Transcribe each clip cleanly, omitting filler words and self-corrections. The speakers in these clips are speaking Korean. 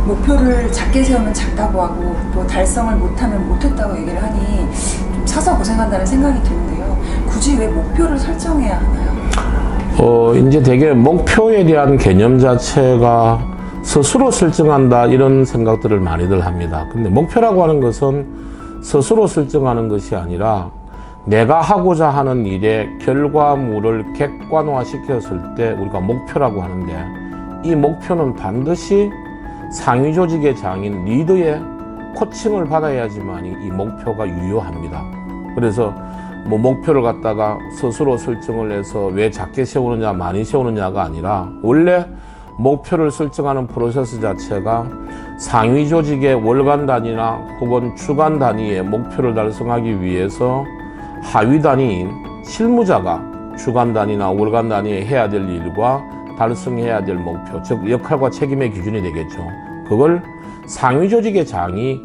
목표를 작게 세우면 작다고 하고 또 달성을 못하면 못했다고 얘기를 하니 좀 사서 고생한다는 생각이 드는데요. 굳이 왜 목표를 설정해야 하나요? 이제 되게 목표에 대한 개념 자체가 스스로 설정한다 이런 생각들을 많이들 합니다. 근데 목표라고 하는 것은 스스로 설정하는 것이 아니라 내가 하고자 하는 일의 결과물을 객관화 시켰을 때 우리가 목표라고 하는데, 이 목표는 반드시 상위 조직의 장인 리더의 코칭을 받아야지만 이 목표가 유효합니다. 그래서 뭐 목표를 갖다가 스스로 설정을 해서 왜 작게 세우느냐 많이 세우느냐가 아니라, 원래 목표를 설정하는 프로세스 자체가 상위 조직의 월간 단위나 혹은 주간 단위의 목표를 달성하기 위해서 하위 단위인 실무자가 주간 단위나 월간 단위에 해야 될 일과 달성해야 될 목표, 즉 역할과 책임의 기준이 되겠죠. 그걸 상위 조직의 장이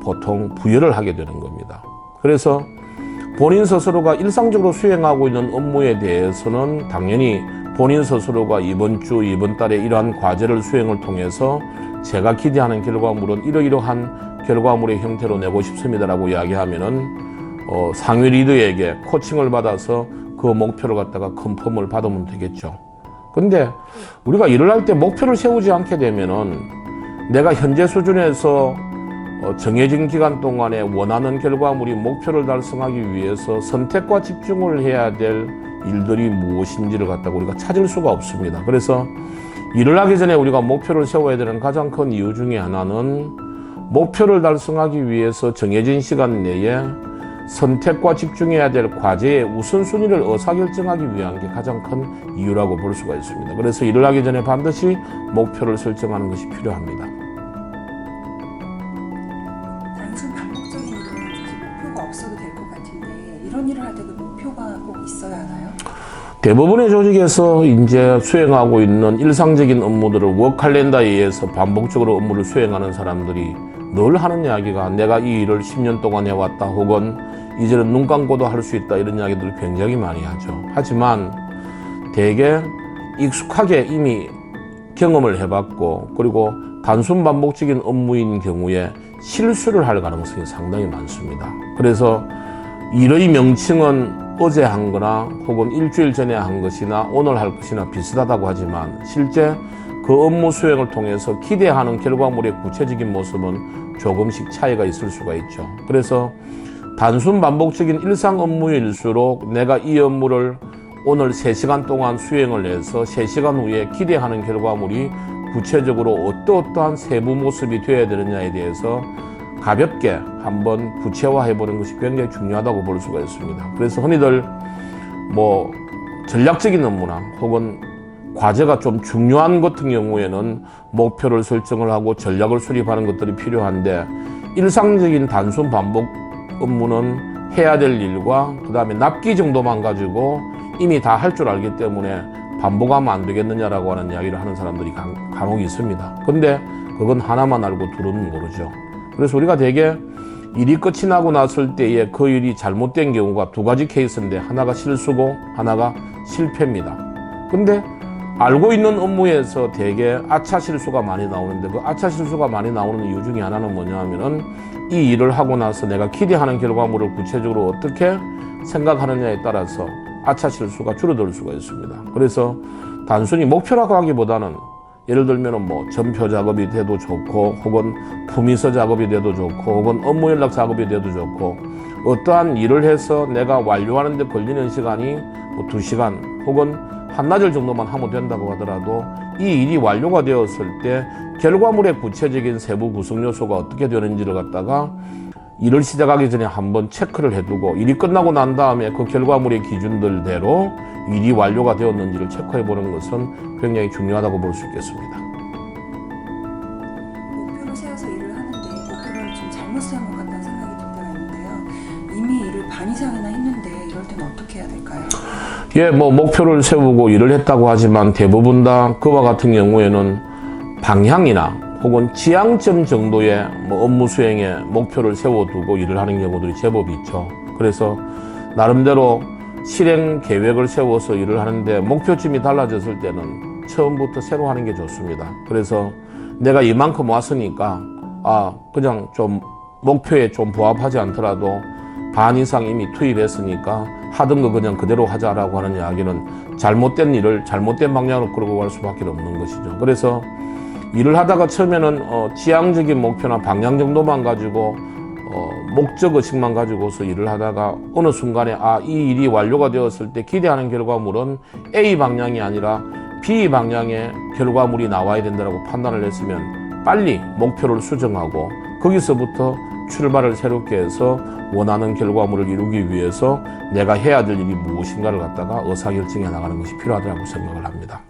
보통 부여를 하게 되는 겁니다. 그래서 본인 스스로가 일상적으로 수행하고 있는 업무에 대해서는 당연히 본인 스스로가 이번 주, 이번 달에 이러한 과제를 수행을 통해서 제가 기대하는 결과물은 이러이러한 결과물의 형태로 내고 싶습니다라고 이야기하면은 상위 리더에게 코칭을 받아서 그 목표를 갖다가 컨펌을 받으면 되겠죠. 근데 우리가 일을 할 때 목표를 세우지 않게 되면은 내가 현재 수준에서 정해진 기간 동안에 원하는 결과물이 목표를 달성하기 위해서 선택과 집중을 해야 될 일들이 무엇인지를 갖다가 우리가 찾을 수가 없습니다. 그래서 일을 하기 전에 우리가 목표를 세워야 되는 가장 큰 이유 중에 하나는 목표를 달성하기 위해서 정해진 시간 내에 선택과 집중해야 될 과제의 우선순위를 의사결정하기 위한 게 가장 큰 이유라고 볼 수가 있습니다. 그래서 일을 하기 전에 반드시 목표를 설정하는 것이 필요합니다. 단순 반복적인 일은 사실 목표가 없어도 될 것 같은데, 이런 일을 할 때 그 목표가 꼭 있어야 하나요? 대부분의 조직에서 이제 수행하고 있는 일상적인 업무들을 워크칼렌더에 의해서 반복적으로 업무를 수행하는 사람들이 늘 하는 이야기가, 내가 이 일을 10년 동안 해왔다, 혹은 이제는 눈 감고도 할 수 있다, 이런 이야기들을 굉장히 많이 하죠. 하지만 되게 익숙하게 이미 경험을 해봤고, 그리고 단순 반복적인 업무인 경우에 실수를 할 가능성이 상당히 많습니다. 그래서 일의 명칭은 어제 한 거나 혹은 일주일 전에 한 것이나 오늘 할 것이나 비슷하다고 하지만, 실제 그 업무 수행을 통해서 기대하는 결과물의 구체적인 모습은 조금씩 차이가 있을 수가 있죠. 그래서 단순 반복적인 일상 업무일수록 내가 이 업무를 오늘 3시간 동안 수행을 해서 3시간 후에 기대하는 결과물이 구체적으로 어떠한 세부 모습이 되어야 되느냐에 대해서 가볍게 한번 구체화해보는 것이 굉장히 중요하다고 볼 수가 있습니다. 그래서 흔히들 뭐 전략적인 업무나 혹은 과제가 좀 중요한 것 같은 경우에는 목표를 설정을 하고 전략을 수립하는 것들이 필요한데, 일상적인 단순 반복 업무는 해야 될 일과 그 다음에 납기 정도만 가지고 이미 다 할 줄 알기 때문에 반복하면 안 되겠느냐라고 하는 이야기를 하는 사람들이 간혹 있습니다. 근데 그건 하나만 알고 둘은 모르죠. 그래서 우리가 되게 일이 끝이 나고 났을 때에 그 일이 잘못된 경우가 두 가지 케이스인데, 하나가 실수고 하나가 실패입니다. 근데 알고 있는 업무에서 되게 아차 실수가 많이 나오는데, 그 아차 실수가 많이 나오는 이유 중에 하나는 뭐냐 하면은 이 일을 하고 나서 내가 기대하는 결과물을 구체적으로 어떻게 생각하느냐에 따라서 아차 실수가 줄어들 수가 있습니다. 그래서 단순히 목표라고 하기보다는, 예를 들면 뭐 전표 작업이 돼도 좋고, 혹은 품위서 작업이 돼도 좋고, 혹은 업무 연락 작업이 돼도 좋고, 어떠한 일을 해서 내가 완료하는 데 걸리는 시간이 뭐 2시간 혹은 한나절 정도만 하면 된다고 하더라도, 이 일이 완료가 되었을 때 결과물의 구체적인 세부 구성 요소가 어떻게 되는지를 갖다가 일을 시작하기 전에 한번 체크를 해두고, 일이 끝나고 난 다음에 그 결과물의 기준들대로 일이 완료가 되었는지를 체크해보는 것은 굉장히 중요하다고 볼 수 있겠습니다. 목표를 세워서 일을 하는데 목표를 좀 잘못 세운 것 같다는 생각이 들 때가 있는데요. 이미 일을 반 이상이나 했는데 이럴 때는 어떻게 해야 될까요? 예, 뭐 목표를 세우고 일을 했다고 하지만 대부분 다 그와 같은 경우에는 방향이나 혹은 지향점 정도의 뭐 업무 수행에 목표를 세워두고 일을 하는 경우들이 제법 있죠. 그래서 나름대로 실행 계획을 세워서 일을 하는데 목표점이 달라졌을 때는 처음부터 새로 하는 게 좋습니다. 그래서 내가 이만큼 왔으니까 그냥 좀 목표에 좀 부합하지 않더라도 반 이상 이미 투입했으니까 하던 거 그냥 그대로 하자라고 하는 이야기는 잘못된 일을 잘못된 방향으로 끌고 갈 수밖에 없는 것이죠. 그래서 일을 하다가 처음에는 지향적인 목표나 방향 정도만 가지고 목적의식만 가지고서 일을 하다가 어느 순간에 이 일이 완료가 되었을 때 기대하는 결과물은 A 방향이 아니라 B 방향의 결과물이 나와야 된다고 판단을 했으면 빨리 목표를 수정하고 거기서부터 출발을 새롭게 해서 원하는 결과물을 이루기 위해서 내가 해야 될 일이 무엇인가를 갖다가 의사결정해 나가는 것이 필요하다고 생각을 합니다.